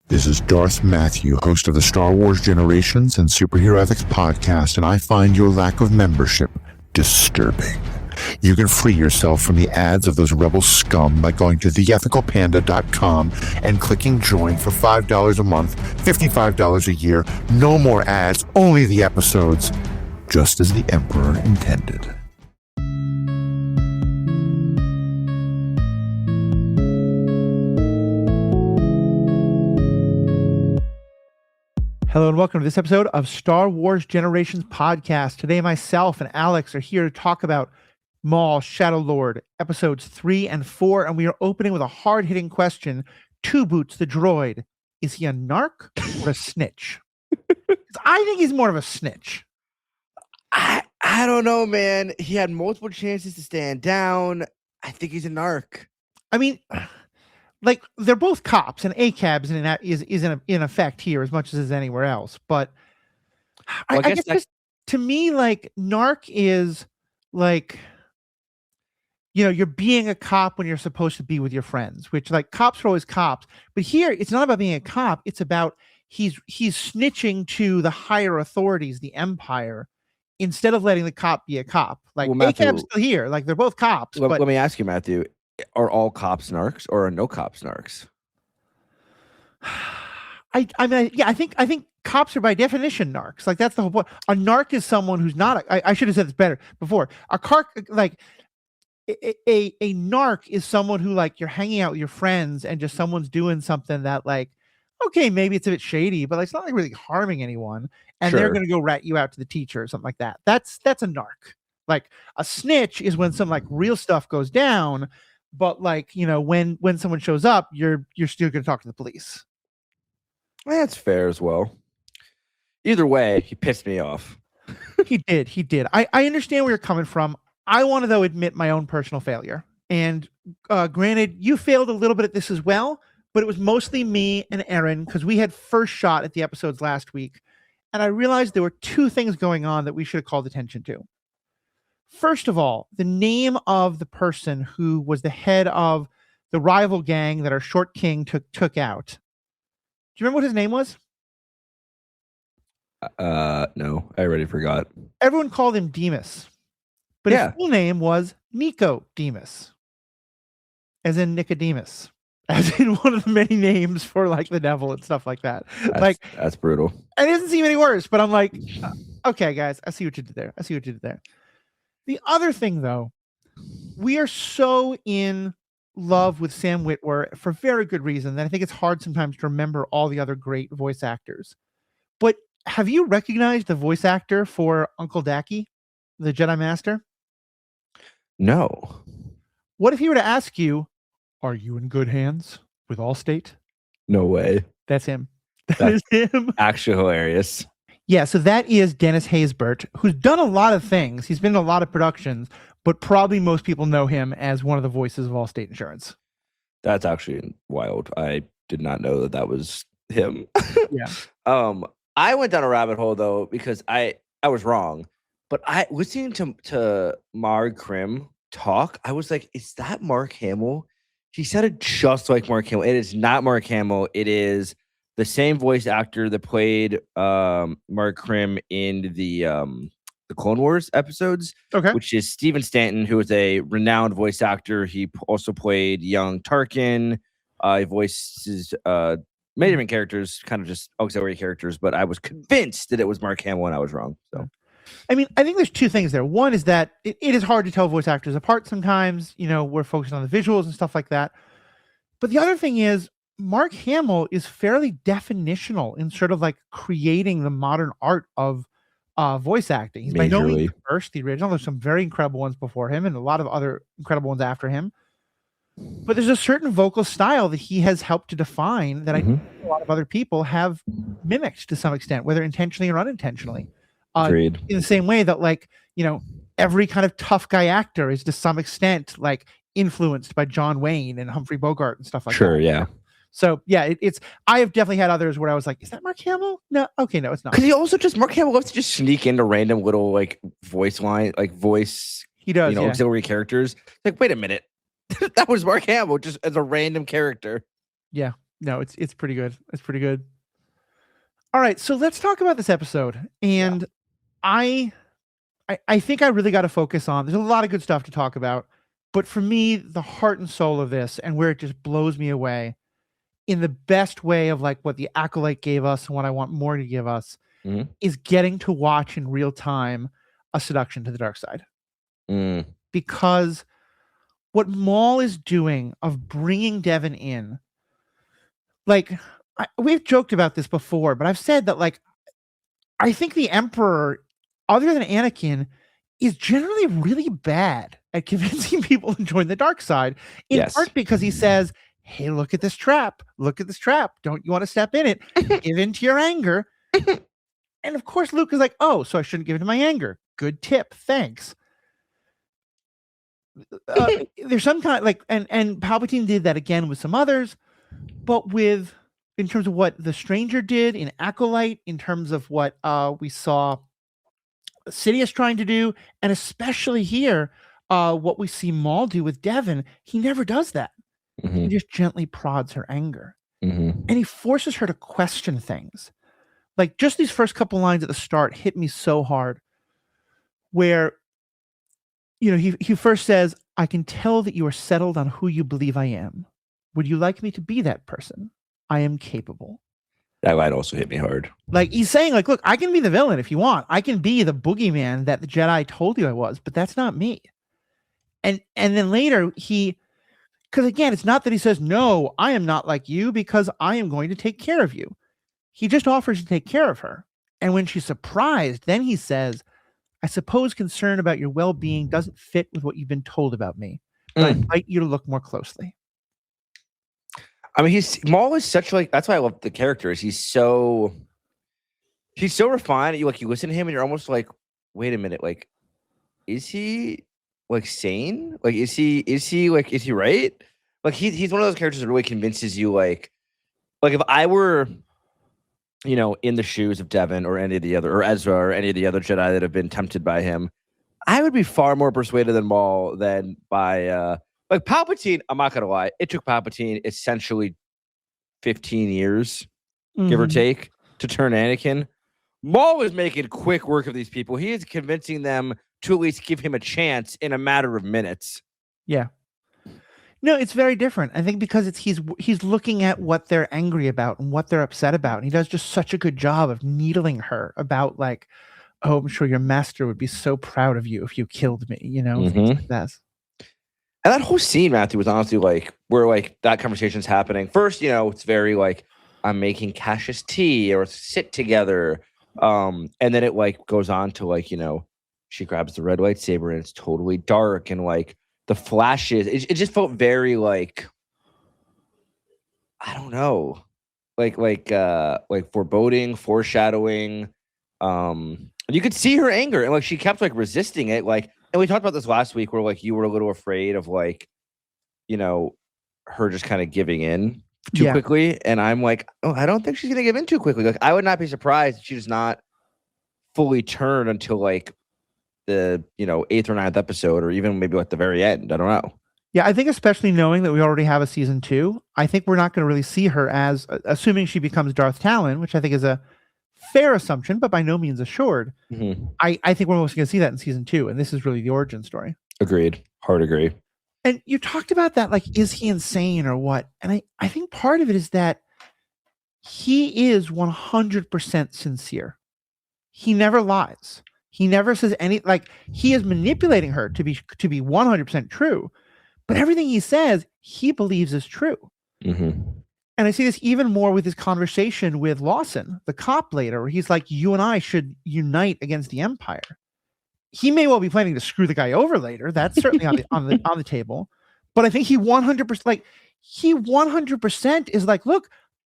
This is Darth Matthew, host of the Star Wars Generations and Superhero Ethics podcast, and I find your lack of membership disturbing. You can free yourself from the ads of those rebel scum by going to theethicalpanda.com and clicking join for $5 a month, $55 a year. No more ads, only the episodes, just as the Emperor intended. Hello and welcome to this episode of Star Wars Generations podcast. Today, myself and Alex are here to talk about Maul, Shadow Lord, episodes 3 and 4, and we are opening with a hard-hitting question. Two Boots, the droid, is he a narc or a snitch? I think he's more of a snitch. I don't know, man. He had multiple chances to stand down. I think he's a narc. I mean, like, they're both cops, and ACAB is in effect here as much as is anywhere else. But Well, I guess just, to me, like, narc is like, you know, you're being a cop when you're supposed to be with your friends, which, like, cops are always cops. But here, it's not about being a cop. It's about he's snitching to the higher authorities, the Empire, instead of letting the cop be a cop. Like, well, ACAB's still here. Like, they're both cops. Let me ask you, Matthew. Are all cops narcs or are no cops narcs? I mean, yeah, I think cops are by definition narcs. Like, that's the whole point. A narc is someone who's not. I should have said this better before. A narc is someone who, like, you're hanging out with your friends and just someone's doing something that, like, okay, maybe it's a bit shady, but, like, it's not, like, really harming anyone, and They're going to go rat you out to the teacher or something like that. That's a narc. Like, a snitch is when some, like, real stuff goes down. But, like, you know, when someone shows up, you're still going to talk to the police. That's fair as well. Either way, he pissed me off. He did. I understand where you're coming from. I want to, though, admit my own personal failure. And granted, you failed a little bit at this as well, but it was mostly me and Erin because we had first shot at the episodes last week. And I realized there were two things going on that we should have called attention to. First of all, the name of the person who was the head of the rival gang that our short king took out. Do you remember what his name was? No, I already forgot. Everyone called him Demas, but his full name was Nico Demas, as in Nicodemus, as in one of the many names for, like, the devil and stuff like that. That's brutal. And it doesn't seem any worse, but I'm like, okay, guys, I see what you did there. The other thing, though, we are so in love with Sam Witwer for very good reason that I think it's hard sometimes to remember all the other great voice actors. But have you recognized the voice actor for Uncle Daki, the Jedi Master? No. What if he were to ask you, are you in good hands with Allstate? No way. That's him. That is him. Actually hilarious. Yeah, so that is Dennis Haysbert, who's done a lot of things. He's been in a lot of productions, but probably most people know him as one of the voices of Allstate Insurance. That's actually wild. I did not know that was him. Yeah. I went down a rabbit hole, though, because I was wrong. But I listening to Mark Krim talk, I was like, is that Mark Hamill? He said it just like Mark Hamill. It is not Mark Hamill. It is the same voice actor that played Mark Krim in the Clone Wars episodes, which is Steven Stanton, who is a renowned voice actor. He also played young Tarkin. He voices many different characters, kind of just auxiliary characters, but I was convinced that it was Mark Hamill and I was wrong. So, I mean, I think there's two things there. One is that it is hard to tell voice actors apart sometimes. You know, we're focused on the visuals and stuff like that. But the other thing is, Mark Hamill is fairly definitional in sort of, like, creating the modern art of voice acting. He's by no means the first, the original. There's some very incredible ones before him and a lot of other incredible ones after him. But there's a certain vocal style that he has helped to define that I think a lot of other people have mimicked to some extent, whether intentionally or unintentionally. Agreed. In the same way that, like, you know, every kind of tough guy actor is to some extent, like, influenced by John Wayne and Humphrey Bogart and stuff like that. Sure, yeah. So yeah, it's. I have definitely had others where I was like, "Is that Mark Hamill?" No, okay, no, it's not. Because he also Mark Hamill loves to just sneak into random little, like, voice line, like voice. He does, auxiliary characters. Like, wait a minute, that was Mark Hamill just as a random character. Yeah, No, it's pretty good. It's pretty good. All right, so let's talk about this episode. And I think I really got to focus on. There's a lot of good stuff to talk about, but for me, the heart and soul of this, and where it just blows me away, in the best way of like what the Acolyte gave us and what I want more to give us, is getting to watch in real time a seduction to the dark side. Because what Maul is doing of bringing Devon in, like we've joked about this before, but I've said that like I think the Emperor, other than Anakin, is generally really bad at convincing people to join the dark side, in part because he says, hey, look at this trap. Look at this trap. Don't you want to step in it? Give in to your anger. And of course, Luke is like, oh, so I shouldn't give in to my anger. Good tip. Thanks. There's some kind of like, and Palpatine did that again with some others, but with, in terms of what the Stranger did in Acolyte, in terms of what we saw Sidious trying to do, and especially here, what we see Maul do with Devon, he never does that. He just gently prods her anger. And he forces her to question things. Like just these first couple lines at the start hit me so hard, where, you know, he first says, I can tell that you are settled on who you believe I am. Would you like me to be that person? I am capable. That line also hit me hard. Like he's saying, like, look, I can be the villain if you want. I can be the boogeyman that the Jedi told you I was, but that's not me. And then later because again, it's not that he says, no, I am not like you because I am going to take care of you. He just offers to take care of her. And when she's surprised, then he says, I suppose concern about your well-being doesn't fit with what you've been told about me. But I invite you to look more closely. I mean, Maul is such like, that's why I love the character, is he's so refined. You listen to him and you're almost like, wait a minute, like, is he like sane? Like, is he right? Like he's one of those characters that really convinces you, like if I were, you know, in the shoes of Devon or any of the other, or Ezra or any of the other Jedi that have been tempted by him, I would be far more persuaded than Maul than by like Palpatine. I'm not gonna lie, it took Palpatine essentially 15 years, give or take, to turn Anakin. Maul was making quick work of these people. He is convincing them to at least give him a chance in a matter of minutes. Yeah. No, it's very different. I think because he's looking at what they're angry about and what they're upset about. And he does just such a good job of needling her about like, oh, I'm sure your master would be so proud of you if you killed me, you know, things like that. And that whole scene, Matthew, was honestly like, where like that conversation's happening. First, you know, it's very like, I'm making Cassius tea or sit together. And then it like goes on to like, you know, she grabs the red lightsaber and it's totally dark and like the flashes. It just felt very like, I don't know, like foreboding, foreshadowing. You could see her anger and like she kept like resisting it. Like, and we talked about this last week where like you were a little afraid of like, you know, her just kind of giving in too quickly. And I'm like, oh, I don't think she's gonna give in too quickly. Like, I would not be surprised if she does not fully turn until like the, you know, 8th or 9th episode, or even maybe at the very end. I don't know. Yeah, I think especially knowing that we already have a season 2, I think we're not going to really see her as, assuming she becomes Darth Talon, which I think is a fair assumption, but by no means assured. I think we're mostly going to see that in season 2, and this is really the origin story. Agreed. Hard agree. And you talked about that, like, is he insane or what? And I think part of it is that he is 100% sincere. He never lies. He never says any, like, he is manipulating her to be 100% true, but everything he says, he believes is true. And I see this even more with his conversation with Lawson, the cop later, where he's like, you and I should unite against the Empire. He may well be planning to screw the guy over later. That's certainly on the table. But I think he 100% is like, look,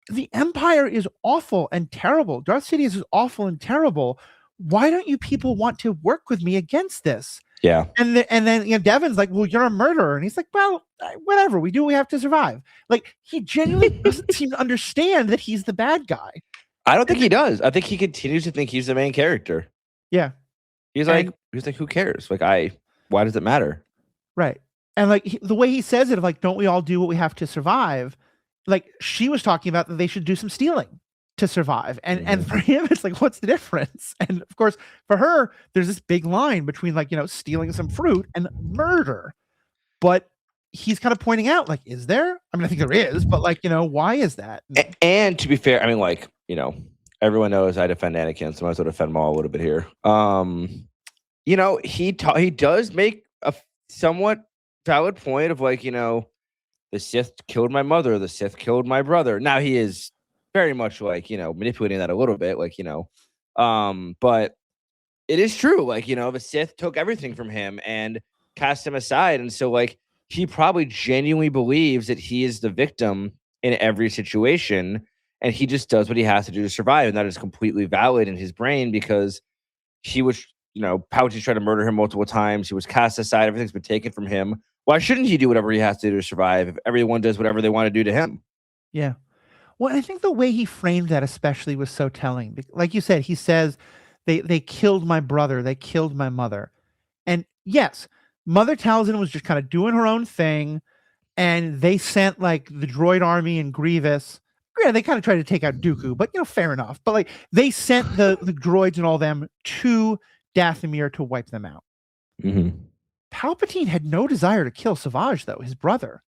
the Empire is awful and terrible. Darth Sidious is awful and terrible. Why don't you people want to work with me against this? Yeah. And then, you know, Devon's like, well, you're a murderer. And he's like, well, whatever. We do what we have to survive. Like, he genuinely doesn't seem to understand that he's the bad guy. I don't think he does. I think he continues to think he's the main character. Yeah. He's like, who cares? Like, why does it matter? Right. And like the way he says it, of like, don't we all do what we have to survive? like she was talking about that they should do some stealing to survive. And for him, it's like, what's the difference? And of course, for her, there's this big line between like, stealing some fruit and murder. But he's kind of pointing out, like, is there? I mean, I think there is, but like, why is that? And to be fair, I mean, like, everyone knows I defend Anakin, so I might as well defend Maul a little bit here. He does make a somewhat valid point of like, the Sith killed my mother, the Sith killed my brother. Now he is very much like, manipulating that a little bit, like, but it is true. Like, the Sith took everything from him and cast him aside. And so like, he probably genuinely believes that he is the victim in every situation. And he just does what he has to do to survive. And that is completely valid in his brain because he was, Palpatine tried to murder him multiple times. He was cast aside. Everything's been taken from him. Why shouldn't he do whatever he has to do to survive if everyone does whatever they want to do to him? Yeah. Well, I think the way he framed that especially was so telling. Like you said, he says, they killed my brother. They killed my mother. And yes, Mother Talzin was just kind of doing her own thing. And they sent like the droid army and Grievous. Yeah, they kind of tried to take out Dooku, but fair enough. But like they sent the droids and all them to Dathomir to wipe them out. Mm-hmm. Palpatine had no desire to kill Savage, though, his brother.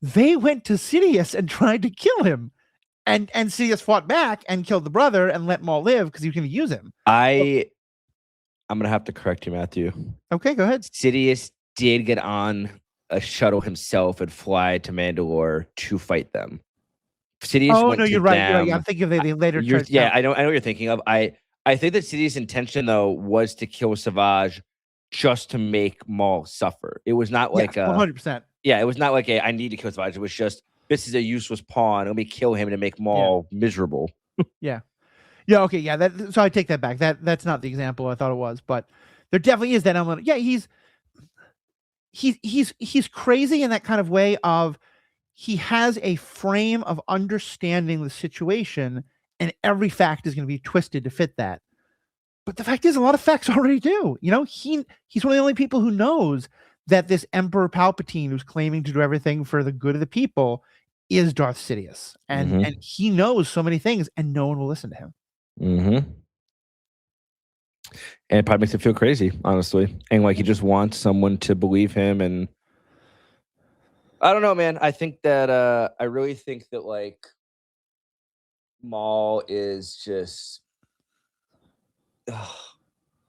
They went to Sidious and tried to kill him. And Sidious fought back and killed the brother and let Maul live because he was going to use him. I'm going to have to correct you, Matthew. Okay, go ahead. Sidious did get on a shuttle himself and fly to Mandalore to fight them. Sidious went you're to right. them. You're right. I'm thinking of they later. I know what you're thinking of. I think that Sidious' intention though was to kill Savage just to make Maul suffer. It was not like 100%. Yeah, it was not like I need to kill Savage. It was just this is a useless pawn. Let me kill him to make Maul miserable. Yeah. Okay. Yeah. So I take that back. That's not the example I thought it was, but there definitely is that element. Yeah, he's crazy in that kind of way of. He has a frame of understanding the situation, and every fact is going to be twisted to fit that. But the fact is, a lot of facts already do. He's one of the only people who knows that this Emperor Palpatine, who's claiming to do everything for the good of the people, is Darth Sidious, and he knows so many things, and no one will listen to him. Mm-hmm. And it probably makes him feel crazy, honestly, and like he just wants someone to believe him and. I don't know, man. I think that I really think that like Maul is just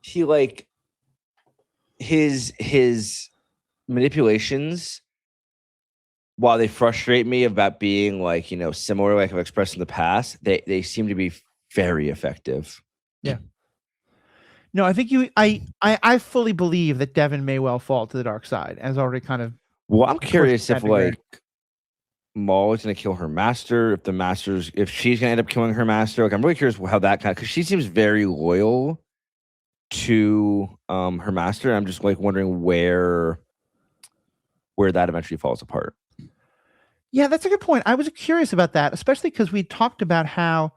he like his manipulations, while they frustrate me about being like, similar like I've expressed in the past, they seem to be very effective. Yeah. No, I think I fully believe that Devon may well fall to the dark side, as already kind of. Well, I'm curious if like Maul is going to kill her master, if she's going to end up killing her master. Like, I'm really curious how that because she seems very loyal to her master. I'm just like wondering where that eventually falls apart. Yeah, that's a good point. I was curious about that, especially because we talked about how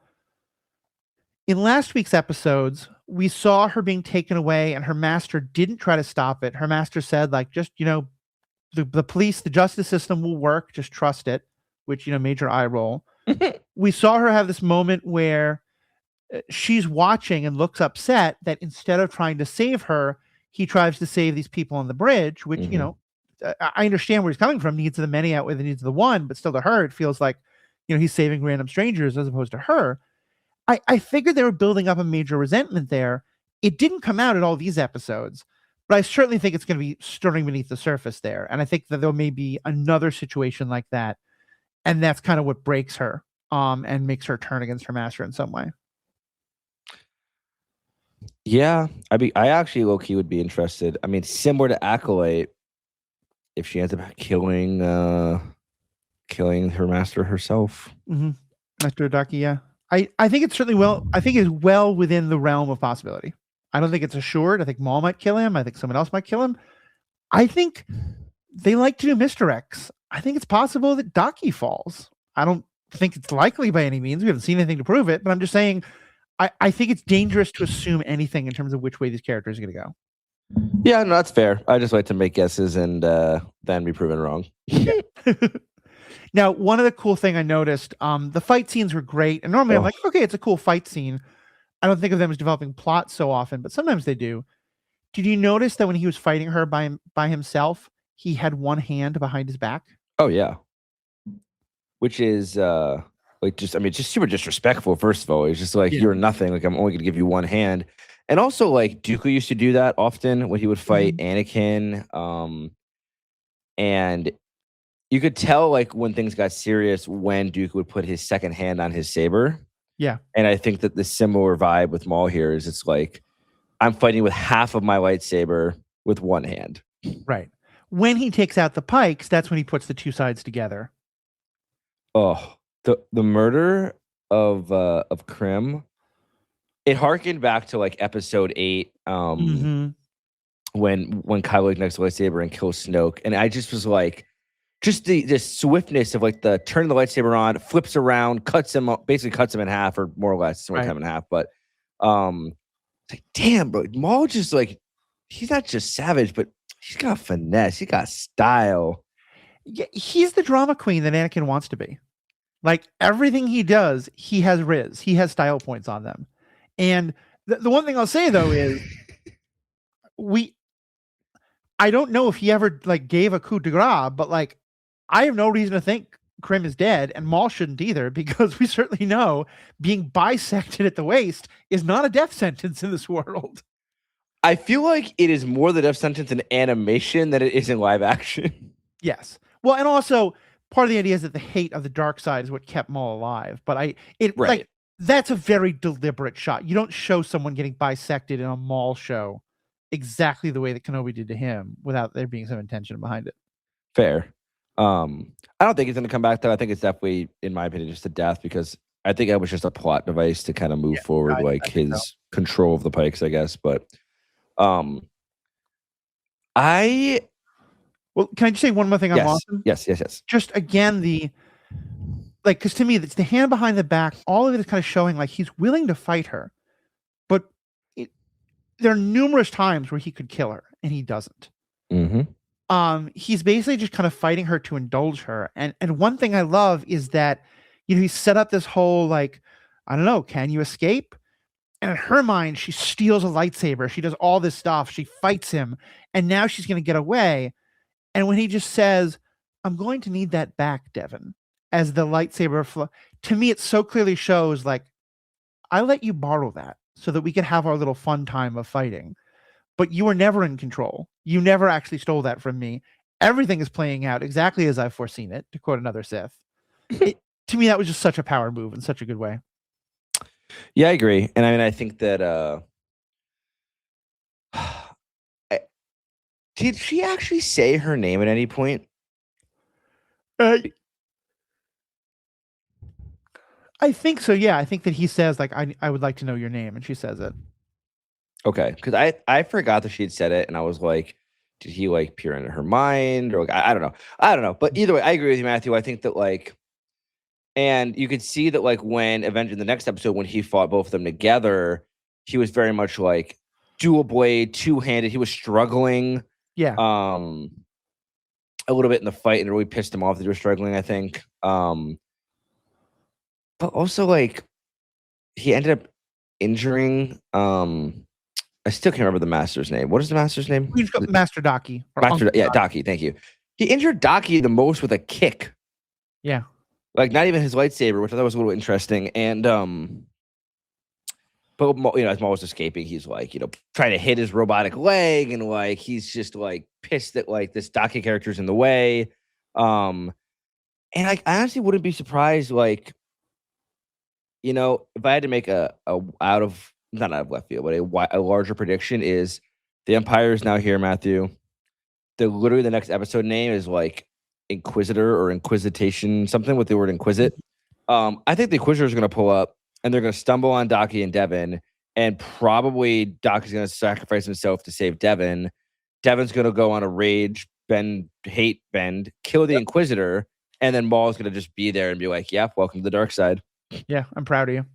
in last week's episodes, we saw her being taken away and her master didn't try to stop it. Her master said, like, just, the police, the justice system will work. Just trust it, which, major eye roll. We saw her have this moment where she's watching and looks upset that instead of trying to save her, he tries to save these people on the bridge, which, I understand where he's coming from. Needs of the many outweigh the needs of the one, but still to her, it feels like, he's saving random strangers as opposed to her. I figured they were building up a major resentment there. It didn't come out in all these episodes. But I certainly think it's going to be stirring beneath the surface there. And I think that there may be another situation like that. And that's kind of what breaks her and makes her turn against her master in some way. Yeah. I actually low-key would be interested. I mean, similar to Acolyte, if she ends up killing her master herself. Mm-hmm. Master Daki, yeah. I think it's certainly well within the realm of possibility. I don't think it's assured. I think Maul might kill him. I think someone else might kill him. I think they like to do misdirects. I think it's possible that Daki falls. I don't think it's likely by any means. We haven't seen anything to prove it, but I'm just saying I think it's dangerous to assume anything in terms of which way these characters are going to go. Yeah, no, that's fair. I just like to make guesses and then be proven wrong. Now, one of the cool thing I noticed, the fight scenes were great. And normally I'm like, okay, it's a cool fight scene. I don't think of them as developing plot so often, but sometimes they do. Did you notice that when he was fighting her by himself, he had one hand behind his back? Oh yeah. Which is like just super disrespectful, first of all. It's just like you're nothing. Like I'm only gonna give you one hand. And also like Dooku used to do that often when he would fight Anakin. And you could tell like when things got serious when Dooku would put his second hand on his saber. Yeah. And I think that the similar vibe with Maul here is it's like I'm fighting with half of my lightsaber with one hand. Right. When he takes out the pikes, that's when he puts the two sides together. Oh, the murder of Krim, it harkened back to like episode 8, when Kylo ignites the lightsaber and kills Snoke, and I just was like, just the swiftness of like the turning the lightsaber on, flips around, basically cuts him in half, or more or less, cut him in half. But it's like, damn, bro, Maul just like, he's not just savage, but he's got finesse, he got style. Yeah, he's the drama queen that Anakin wants to be. Like everything he does, he has riz, he has style points on them. And the one thing I'll say though is, I don't know if he ever like gave a coup de grace, but like I have no reason to think Krim is dead, and Maul shouldn't either, because we certainly know being bisected at the waist is not a death sentence in this world. I feel like it is more the death sentence in animation than it is in live action. Yes. Well, and also part of the idea is that the hate of the dark side is what kept Maul alive. But like that's a very deliberate shot. You don't show someone getting bisected in a Maul show exactly the way that Kenobi did to him without there being some intention behind it. Fair. I don't think he's going to come back though. I think it's definitely, in my opinion, just a death, because I think that was just a plot device to kind of move forward, like his control of the pikes, I guess. But well, can I just say one more thing on Lawson? Yes. Just again, because to me, it's the hand behind the back. All of it is kind of showing like he's willing to fight her, but there are numerous times where he could kill her and he doesn't. He's basically just kind of fighting her to indulge her. And one thing I love is that, he set up this whole like, I don't know, can you escape? And in her mind, she steals a lightsaber. She does all this stuff. She fights him, and now she's going to get away. And when he just says, I'm going to need that back, Devon, as the lightsaber to me, it so clearly shows like, I let you borrow that so that we could have our little fun time of fighting. But you were never in control. You never actually stole that from me. Everything is playing out exactly as I've foreseen it, to quote another Sith. To me, that was just such a power move in such a good way. Yeah, I agree. And I mean, I think that did she actually say her name at any point? I think so. Yeah, I think that he says like, I would like to know your name, and she says it. Okay, because I forgot that she had said it, and I was like, did he like peer into her mind, or like, I don't know. But either way, I agree with you, Matthew. I think that like, and you could see that like when eventually the next episode when he fought both of them together, he was very much like dual blade, two-handed. He was struggling. Yeah. A little bit in the fight, and it really pissed him off that he was struggling, I think. But also like he ended up injuring I still can't remember the master's name. What is the master's name? We just got Master Daki. Daki, thank you. He injured Daki the most with a kick. Yeah. Like not even his lightsaber, which I thought was a little interesting. And but as Maul was escaping, he's like, trying to hit his robotic leg, and like he's just like pissed that like this Daki character's in the way. And I honestly wouldn't be surprised, like, if I had to make a not out of left field, but a larger prediction is the Empire is now here, Matthew. Literally the next episode name is like Inquisitor or Inquisitation, something with the word Inquisit. I think the Inquisitors are going to pull up, and they're going to stumble on Daki and Devon, and probably Daki's going to sacrifice himself to save Devon. Devon's going to go on a rage hate bend, kill the Inquisitor, and then Maul's going to just be there and be like, "Yeah, welcome to the dark side." Yeah, I'm proud of you.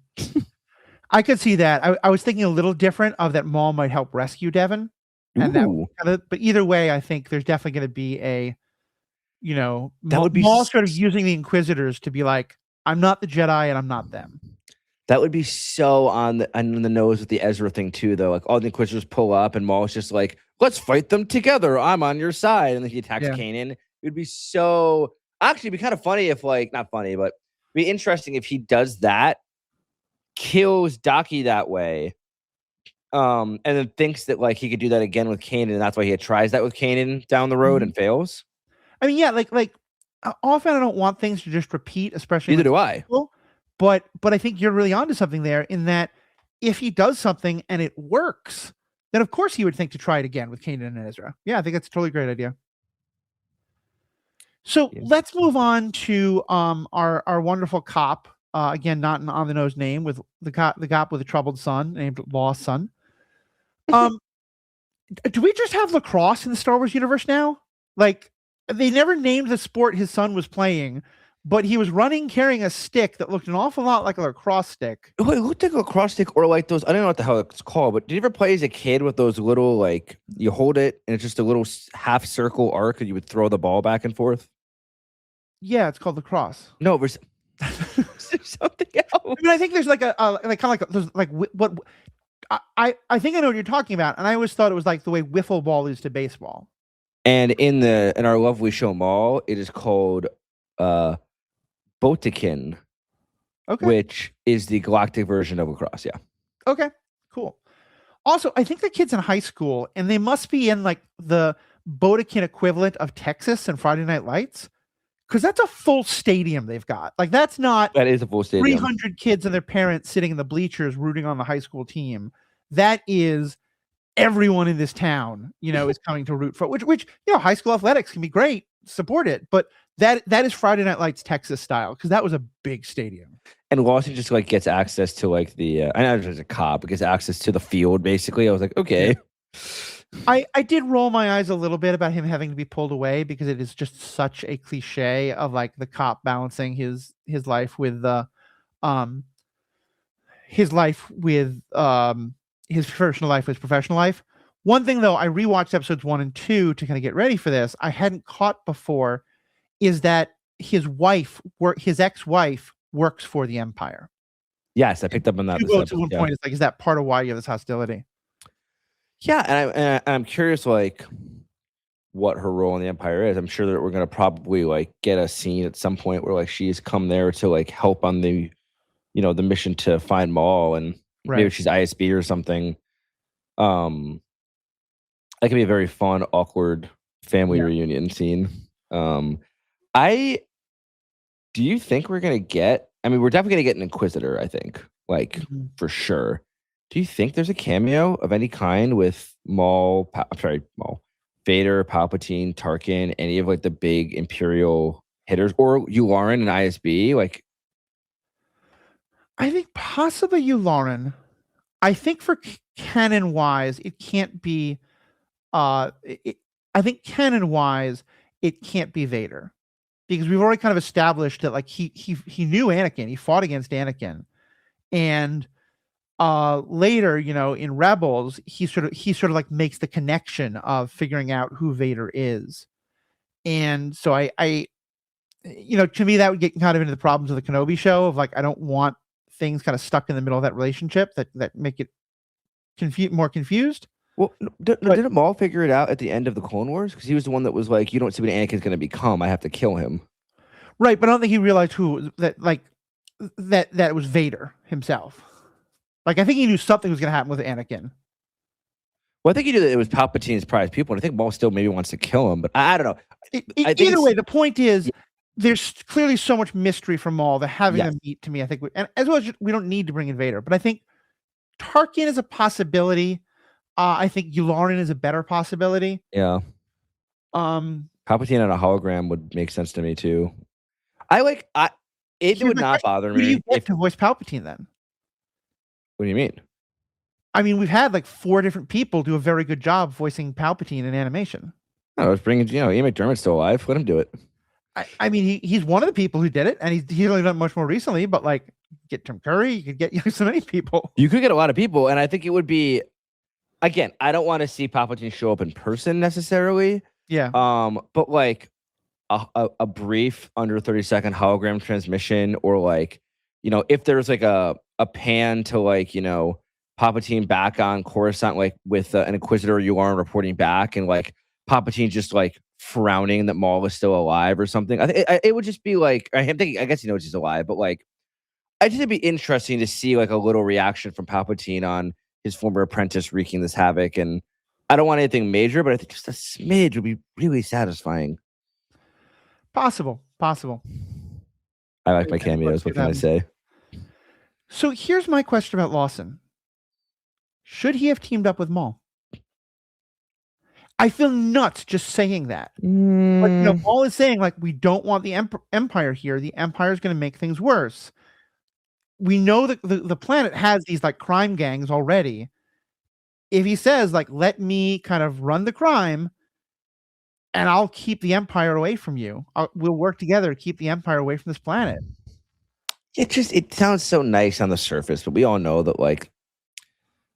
I could see that. I was thinking a little different of that Maul might help rescue Devon. And but either way, I think there's definitely going to be That would be Maul sort of using the Inquisitors to be like, I'm not the Jedi and I'm not them. That would be so on the nose with the Ezra thing too, though. Like all the Inquisitors pull up, and Maul's just like, "Let's fight them together. I'm on your side." And then he attacks Kanan. It would be so. Actually, it'd be kind of funny if, like, not funny, but it'd be interesting if he does that, kills Daki that way, and then thinks that like he could do that again with Kanan, and that's why he tries that with Kanan down the road and fails. I mean, yeah, like often I don't want things to just repeat, especially. Neither do I. But I think you're really onto something there in that if he does something and it works, then of course he would think to try it again with Kanan and Ezra. Yeah, I think that's a totally great idea. So let's move on to our wonderful cop. Again, not an on the nose name, with the cop with a troubled son named Lawson. Do we just have lacrosse in the Star Wars universe now? Like, they never named the sport his son was playing, but he was running carrying a stick that looked an awful lot like a lacrosse stick. Oh, it looked like a lacrosse stick, or like those, I don't know what the hell it's called, but did you ever play as a kid with those little, like, you hold it and it's just a little half circle arc and you would throw the ball back and forth? Yeah, it's called lacrosse. No, there's something else. I mean, I think there's like a like kind of like there's like what I think I know what you're talking about, and I always thought it was like the way wiffle ball is to baseball. And in our lovely show Maul, it is called Botekin, which is the galactic version of lacrosse. Yeah. Okay, cool. Also, I think the kid's in high school, and they must be in like the Botekin equivalent of Texas and Friday Night Lights, because that's a full stadium they've got. Like, that is a full stadium. 300 kids and their parents sitting in the bleachers rooting on the high school team. That is everyone in this town, is coming to root for, which high school athletics can be great, support it, but that is Friday Night Lights Texas style, because that was a big stadium. And Lawson just like gets access to like the I know there's a cop, but gets access to the field basically. I was like, okay. I did roll my eyes a little bit about him having to be pulled away, because it is just such a cliche of like the cop balancing his life with his personal life with his professional life. One thing though, I rewatched episodes 1 and 2 to kind of get ready for this, I hadn't caught before, is that his ex-wife works for the Empire. Yes, I picked up on that. At one point, it's like, is that part of why you have this hostility? Yeah, and I'm curious, like, what her role in the Empire is. I'm sure that we're gonna probably like get a scene at some point where like she's come there to like help on the, the mission to find Maul, and maybe she's ISB or something. That could be a very fun, awkward family reunion scene. Do you think we're gonna get? I mean, we're definitely gonna get an Inquisitor. I think, like, for sure. Do you think there's a cameo of any kind with Maul, Vader, Palpatine, Tarkin, any of like the big Imperial hitters, or Yularen and ISB? Like, I think possibly Yularen. I think for canon wise, it can't be. I think canon wise, it can't be Vader, because we've already kind of established that like he knew Anakin, he fought against Anakin, and later, in Rebels, he sort of like makes the connection of figuring out who Vader is. And so I to me, that would get kind of into the problems of the Kenobi show of like, I don't want things kind of stuck in the middle of that relationship that make it more confused. Well, didn't Maul figure it out at the end of the Clone Wars? Because he was the one that was like, you don't see what Anakin's going to become. I have to kill him. Right, but I don't think he realized that it was Vader himself. Like, I think he knew something was going to happen with Anakin. Well, I think he knew that it was Palpatine's prized people, and I think Maul still maybe wants to kill him, but I don't know. Either way, the point is, there's clearly so much mystery from Maul that having them meet, to me, I think, and as well as we don't need to bring in Vader, but I think Tarkin is a possibility. I think Yularen is a better possibility. Yeah. Palpatine on a hologram would make sense to me too. It would not bother me. Who do you get to voice Palpatine then? What do you mean? I mean, we've had like 4 different people do a very good job voicing Palpatine in animation. I was bringing, Ian McDermott's still alive. Let him do it. I mean, he's one of the people who did it, and he's only done it much more recently. But like, get Tim Curry, you could get so many people. You could get a lot of people, and I think it would be. Again, I don't want to see Palpatine show up in person necessarily. Yeah. But like, a brief under 30-second hologram transmission, or like, if there's like a pan to like, Palpatine back on Coruscant, like with an Inquisitor Yularen reporting back, and like Palpatine just like frowning that Maul is still alive or something. I think it would just be like, I'm thinking, I guess he knows he's alive, but like, I think it'd be interesting to see like a little reaction from Palpatine on his former apprentice wreaking this havoc. And I don't want anything major, but I think just a smidge would be really satisfying. Possible. I like my cameos. What can I say? So here's my question about Lawson. Should he have teamed up with Maul? I feel nuts just saying that. But Maul is saying, like, we don't want the Empire here. The Empire is going to make things worse. We know that the planet has these like crime gangs already. If he says, like, let me kind of run the crime and I'll keep the Empire away from you. We'll work together to keep the Empire away from this planet. It sounds so nice on the surface, but we all know that like,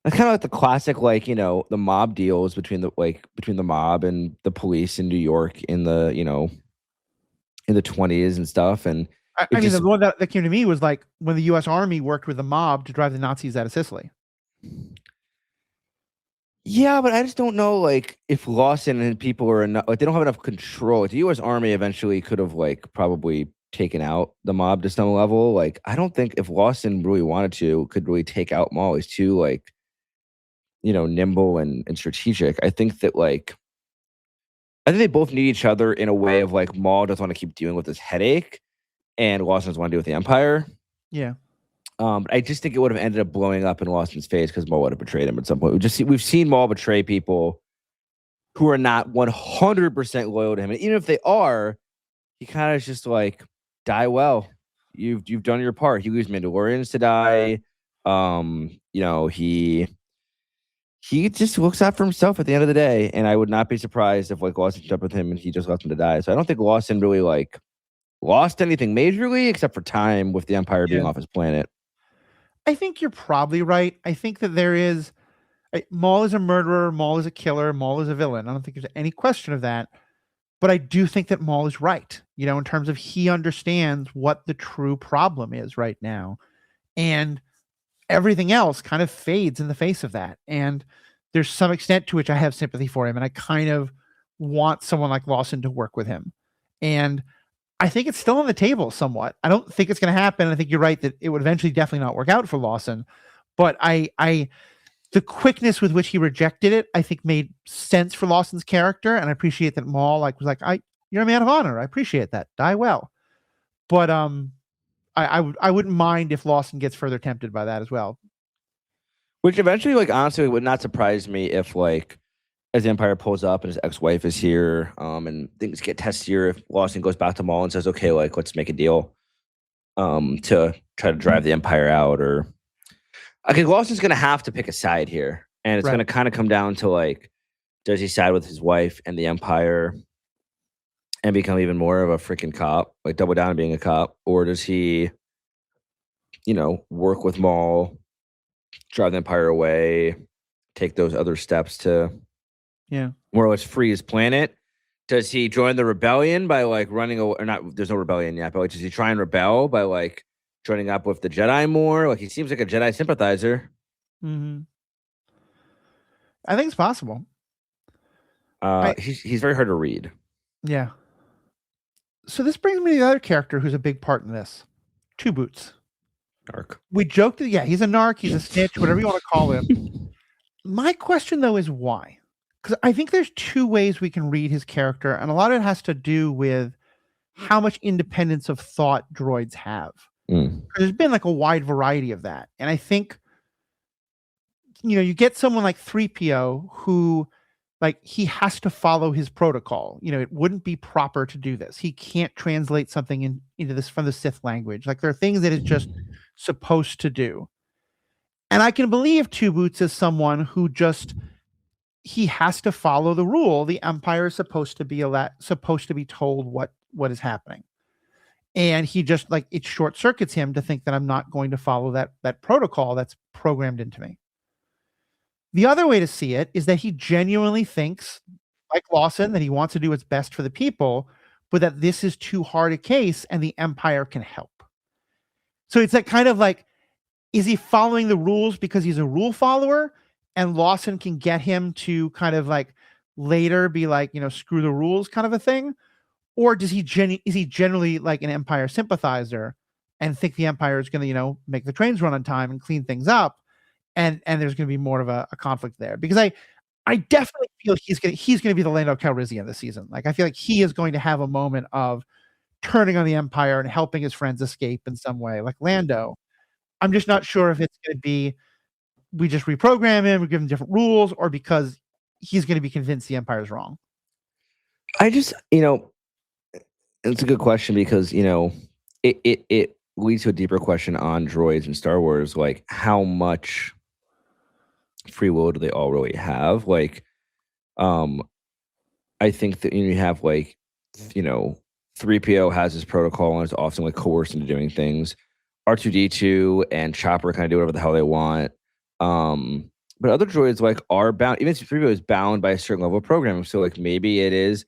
it's kind of like the classic, like, the mob deals between the mob and the police in New York in the, in the 20s and stuff. And I mean, the one that came to me was like when the U.S. Army worked with the mob to drive the Nazis out of Sicily. Yeah, but I just don't know, like, if Lawson and people are enough, like, they don't have enough control. The U.S. Army eventually could have, like, probably taken out the mob to some level. Like, I don't think if Lawson really wanted to, could really take out Maul. He's too, like, nimble and strategic. I think that, like, I think they both need each other in a way of, like, Maul doesn't want to keep dealing with this headache, and Lawson doesn't want to deal with the Empire. Yeah. I just think it would have ended up blowing up in Lawson's face because Maul would have betrayed him at some point. We've seen Maul betray people who are not 100% loyal to him, and even if they are, he kind of just like, die well. You've done your part. He leaves Mandalorians to die. He just looks out for himself at the end of the day, and I would not be surprised if like Lawson jumped with him and he just left him to die. So I don't think Lawson really like lost anything majorly except for time with the Empire being off his planet. I think you're probably right. I think that there is Maul is a murderer, Maul is a killer, Maul is a villain. I don't think there's any question of that. But I do think that Maul is right, in terms of he understands what the true problem is right now. And everything else kind of fades in the face of that. And there's some extent to which I have sympathy for him. And I kind of want someone like Lawson to work with him. And I think it's still on the table somewhat. I don't think it's going to happen. I think you're right that it would eventually definitely not work out for Lawson. But the quickness with which he rejected it, I think made sense for Lawson's character. And I appreciate that Maul was like, you're a man of honor. I appreciate that. Die well. But I wouldn't mind if Lawson gets further tempted by that as well. Which eventually, like, honestly, would not surprise me if, like, as the Empire pulls up and his ex-wife is here, and things get testier, if Lawson goes back to Maul and says, okay, like, let's make a deal to try to drive the Empire out, or... Okay, Lawson's going to have to pick a side here, and it's going to kind of come down to, like, does he side with his wife and the Empire and become even more of a freaking cop, like double down on being a cop, or does he, work with Maul, drive the Empire away, take those other steps to... more or less free his planet? Does he join the rebellion by like running away, or not? There's no rebellion yet, but like, does he try and rebel by like joining up with the Jedi more? Like, he seems like a Jedi sympathizer. Mm-hmm. I think it's possible. He's very hard to read. Yeah. So this brings me to the other character who's a big part in this. Two Boots. Narc. We joked that, he's a narc, he's a snitch, whatever you want to call him. My question though is why? Because I think there's two ways we can read his character, and a lot of it has to do with how much independence of thought droids have. There's been like a wide variety of that. And I think, you get someone like 3PO who, like, he has to follow his protocol. It wouldn't be proper to do this. He can't translate something into this from the Sith language. Like, there are things that it's just supposed to do. And I can believe Two Boots is someone who just... he has to follow the rule. The Empire is supposed to be told what is happening. And he just, like, it short circuits him to think that I'm not going to follow that protocol that's programmed into me. The other way to see it is that he genuinely thinks, like Lawson, that he wants to do what's best for the people, but that this is too hard a case and the Empire can help. So it's that kind of like, is he following the rules because he's a rule follower and Lawson can get him to kind of like later be like, screw the rules kind of a thing? Or is he generally like an Empire sympathizer and think the Empire is going to, make the trains run on time and clean things up? And there's going to be more of a conflict there, because I definitely feel he's going to be the Lando Calrissian this season. Like, I feel like he is going to have a moment of turning on the Empire and helping his friends escape in some way, like Lando. I'm just not sure if it's going to be we just reprogram him, we give him different rules, or because he's going to be convinced the Empire is wrong. I just, it's a good question because, it leads to a deeper question on droids in Star Wars, like how much free will do they all really have? Like, I think that you have like, 3PO has his protocol and is often like coerced into doing things. R2D2 and Chopper kind of do whatever the hell they want. But other droids like are bound. Even C-3PO is bound by a certain level of programming. So like maybe it is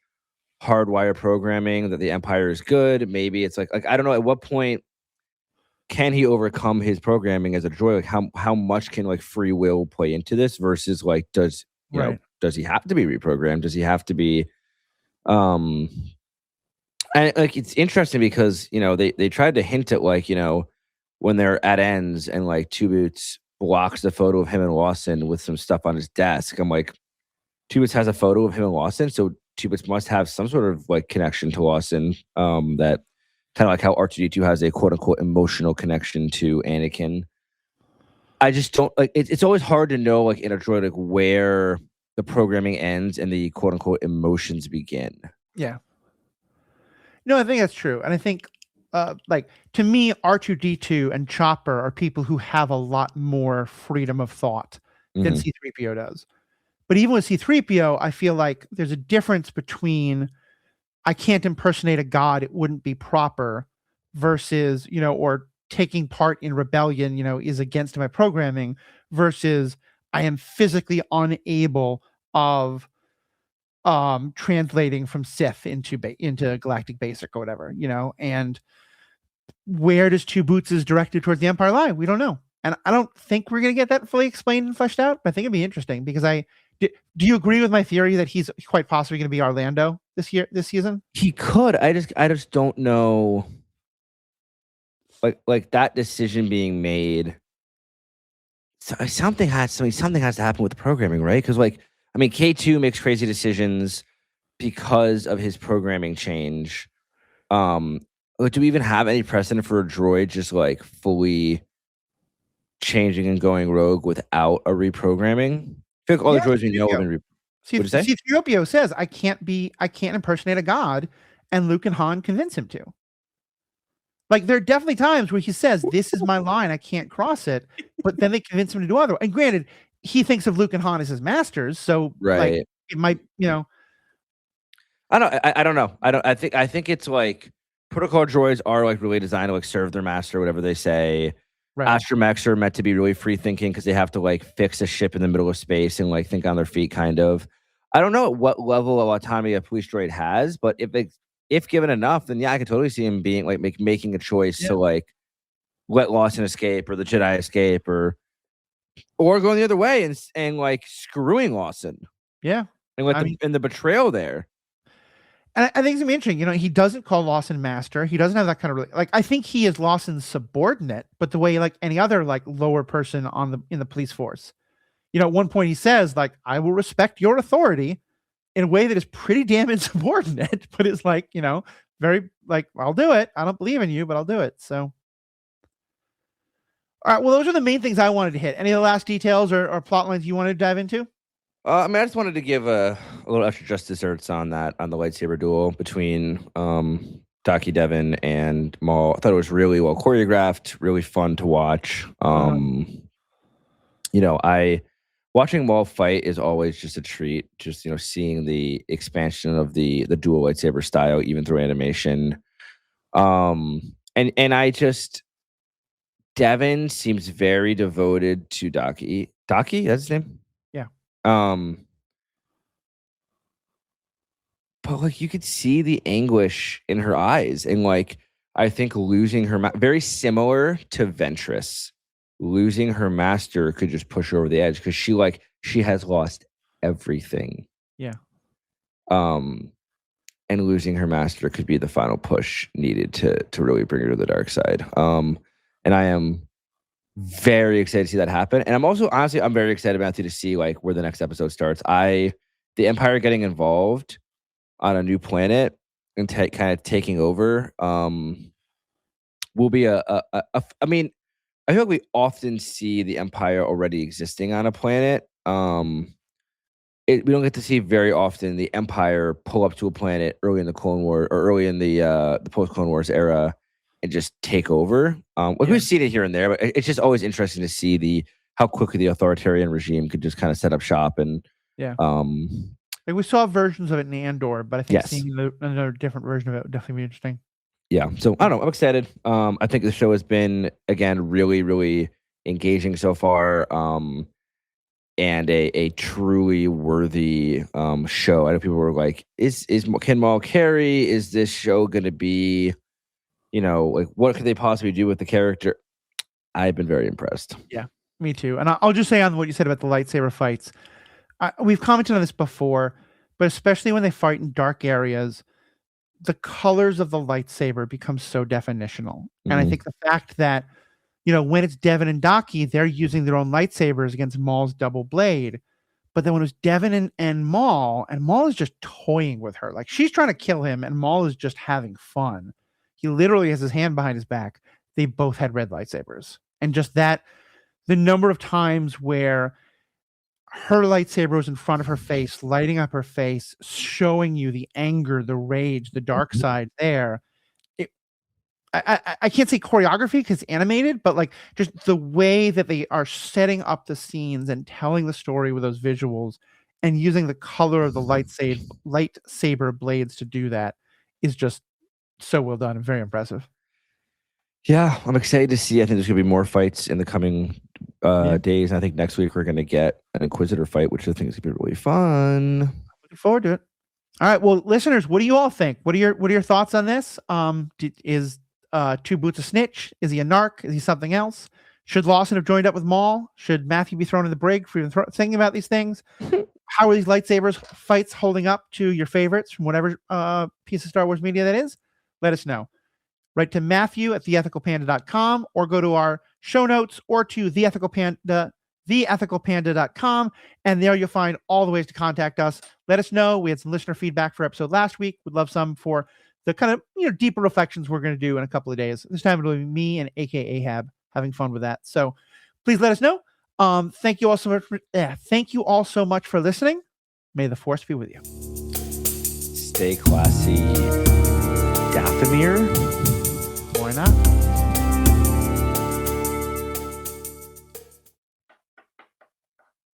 hardwired programming that the Empire is good. Maybe it's like I don't know at what point can he overcome his programming as a droid? Like how much can like free will play into this versus like does he have to be reprogrammed? Does he have to be and like it's interesting because they tried to hint at like when they're at ends and like Two Boots blocks the photo of him and Lawson with some stuff on his desk. I'm like, Two Boots has a photo of him and Lawson, so Two Boots must have some sort of like connection to Lawson. That kind of like how R2D2 has a quote unquote emotional connection to Anakin. I just don't like it's always hard to know like in a droid like where the programming ends and the quote unquote emotions begin. Yeah. No, I think that's true. And I think like to me, R2D2 and Chopper are people who have a lot more freedom of thought than C-3PO does. But even with C-3PO, I feel like there's a difference between I can't impersonate a god, it wouldn't be proper, versus, or taking part in rebellion, is against my programming, versus I am physically unable of translating from Sith into Galactic Basic or whatever, and where does Two Boots is directed towards the Empire lie? We don't know. And I don't think we're going to get that fully explained and fleshed out, but I think it'd be interesting because do you agree with my theory that he's quite possibly going to be Orlando this season? He could. I just don't know. Like that decision being made. Something has to happen with the programming, right? Because K2 makes crazy decisions because of his programming change. Do we even have any precedent for a droid just like fully changing and going rogue without a reprogramming? I feel like all the droids we know have been C-3PO says I can't impersonate a god, and Luke and Han convince him to. Like there are definitely times where he says, "This is my line, I can't cross it," but then they convince him to do otherwise. And granted, he thinks of Luke and Han as his masters, so like it might, I don't know. I think it's like protocol droids are like really designed to like serve their master, whatever they say. Right. Astromechs are meant to be really free thinking because they have to like fix a ship in the middle of space and like think on their feet, kind of. I don't know what level of autonomy a police droid has, but if given enough, then I could totally see him being like making a choice to like let Lawson escape or the Jedi escape or going the other way and like screwing Lawson. Yeah, and the betrayal there. And I think it's gonna be interesting. He doesn't call Lawson master. He doesn't have that kind of like. I think he is Lawson's subordinate, but the way like any other like lower person in the police force. At one point he says like, "I will respect your authority," in a way that is pretty damn insubordinate, but it's like very like, "I'll do it. I don't believe in you, but I'll do it." So, all right. Well, those are the main things I wanted to hit. Any of the last details or plot lines you wanted to dive into? I just wanted to give a little extra just desserts on the lightsaber duel between Daki, Devon, and Maul. I thought it was really well choreographed, really fun to watch. Watching Maul fight is always just a treat. Just seeing the expansion of the dual lightsaber style, even through animation. And I just Devon seems very devoted to Daki. Daki, that's his name. Yeah. but like you could see the anguish in her eyes, and like I think losing her very similar to Ventress, losing her master could just push her over the edge because she has lost everything. Yeah. And losing her master could be the final push needed to really bring her to the dark side. And I am very excited to see that happen. And I'm also honestly I'm very excited, Matthew, to see like where the next episode starts. The Empire getting involved on a new planet and kind of taking over will be I mean, I feel like we often see the Empire already existing on a planet. We don't get to see very often the Empire pull up to a planet early in the Clone War or early in the post Clone Wars era and just take over. We've seen it here and there, but it's just always interesting to see how quickly the authoritarian regime could just kind of set up shop and like we saw versions of it in Andor, but I think seeing another different version of it would definitely be interesting. Yeah, so I don't know. I'm excited. I think the show has been again really, really engaging so far. And a truly worthy show. I know people were like, can Maul carry? Is this show going to be, like what could they possibly do with the character? I've been very impressed. Yeah, me too. And I'll just say on what you said about the lightsaber fights, we've commented on this before, but especially when they fight in dark areas, the colors of the lightsaber become so definitional. And I think the fact that when it's Devon and Daki, they're using their own lightsabers against Maul's double blade. But then when it was Devon and Maul is just toying with her. Like she's trying to kill him and Maul is just having fun. He literally has his hand behind his back. They both had red lightsabers. And just the number of times where her lightsaber was in front of her face, lighting up her face, showing you the anger, the rage, the dark side there. I can't say choreography because it's animated, but like just the way that they are setting up the scenes and telling the story with those visuals and using the color of the lightsaber blades to do that is just so well done and very impressive. Yeah, I'm excited to see. I think there's going to be more fights in the coming days. I think next week we're going to get an Inquisitor fight, which I think is going to be really fun. Looking forward to it. All right, well, listeners, what do you all think? What are your thoughts on this? Is Two Boots a snitch? Is he a narc? Is he something else? Should Lawson have joined up with Maul? Should Matthew be thrown in the brig for even thinking about these things? How are these lightsabers fights holding up to your favorites from whatever piece of Star Wars media that is? Let us know. Write to Matthew at theethicalpanda.com or go to our show notes or to theethicalpanda.com, and there you'll find all the ways to contact us. Let us know. We had some listener feedback for episode last week. We'd love some for the kind of deeper reflections we're going to do in a couple of days. This time it'll be me and AK Ahab having fun with that. So please let us know. Thank you all so much for listening. May the Force be with you. Stay classy, Dathomir. Why not?